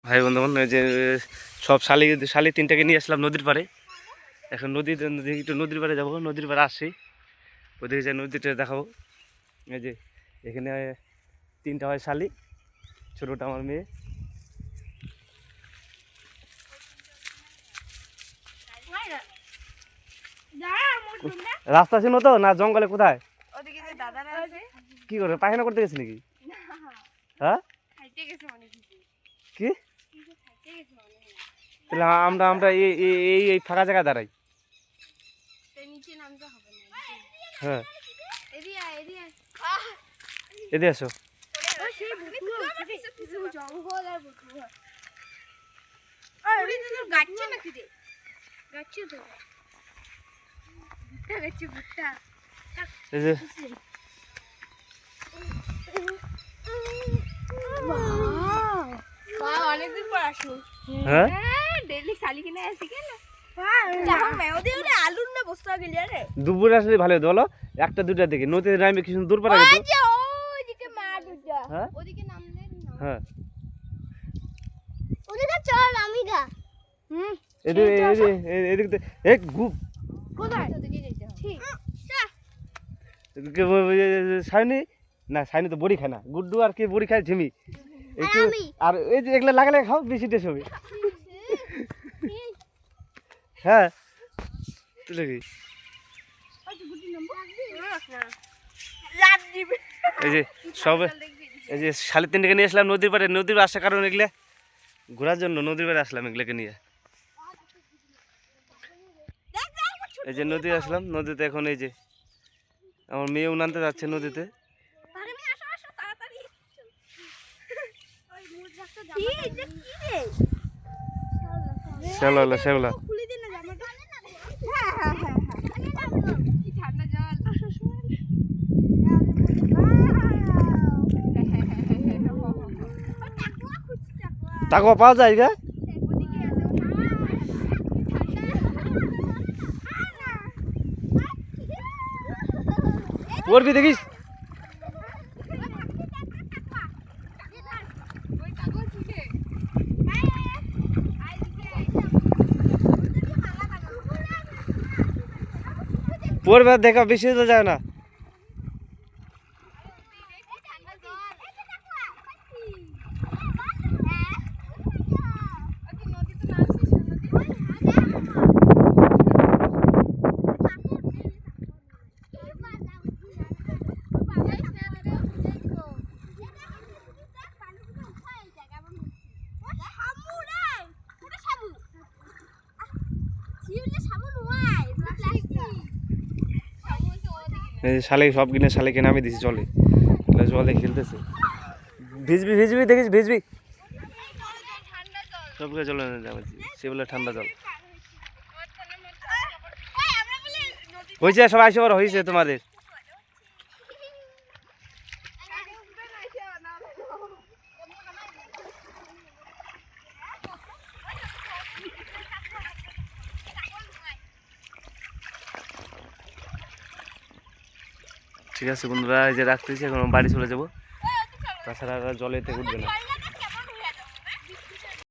ভাই বন্ধুবান যে সব শালি শালি তিনটাকে নিয়ে আসলাম নদীর পাড়ে। এখন একটু নদীর পাড়ে যাবো, নদীর পাড়ে আসছি, ওদিকে যে নদীটা দেখাবো। এই যে এখানে তিনটা হয় শালি, ছোটোটা আমার মেয়ে। রাস্তা ছিল তো না জঙ্গলে? কোথায় কি করে পায়খানা করতে গেছে নাকি? হ্যাঁ কি তাহলে আমরা আমরা এই ফাঁকা জায়গায় দাঁড়াই। হ্যাঁ এদিকে আসো। এই যে অনেকদিন পর আসলো। হ্যাঁ ডেইলি শালি কিনে আসি কেন? আলুর না বস্তা গেলি আরে দুপুরে আসলে ভালো হতো বলো, একটা দুটার দিকে নদীতে নামবে কিছু দূর পারা যেত। ওইদিকে মাঠ ওইটা, হ্যাঁ ওইদিকে নামলে হ্যাঁ ওইদিকে চল আমি যা। এদিকে এক গুপ কোথায় ওইদিকে যেতে হবে? ঠিক সাইনি না, সাইনি তো বড়ি খায় না, গুড্ডু আর কি বড়ি খায় ঝিমি একটু। আর এই যে এগুলো লাগালে খাও বেশি টেস্ট হবে। হ্যাঁ তুলে কি এই যে সব এই যে শালি তিনটাকে নিয়ে আসলাম নদীর পাড়ে। নদীর আসার কারণ এগুলো ঘোরার জন্য নদীর পাড়ে আসলাম এগুলোকে নিয়ে। এই যে নদী আসলাম, নদীতে এখন এই যে আমার মেয়ে উনানতে যাচ্ছে নদীতে। শ্যাওলা শ্যাওলা টাকা পাওয়া যায় গা পড়বি দেখিস। পড়বে দেখা বেশি তো যায় না। শালে সব কিনে শালেকে নামে দিছি জলে, জলে খেলতেছে। ভিজবি ভিজবি দেখিস ভিজবি, সবগুলো জলে নামাচ্ছি, সেগুলো ঠান্ডা জল হয়েছে। সবাই এসে বড় হয়েছে তোমাদের। ঠিক আছে বন্ধুরা, এই যে রাখতেছি, এখন বাড়ি চলে যাবো, তাছাড়া জলেতে উঠবে না।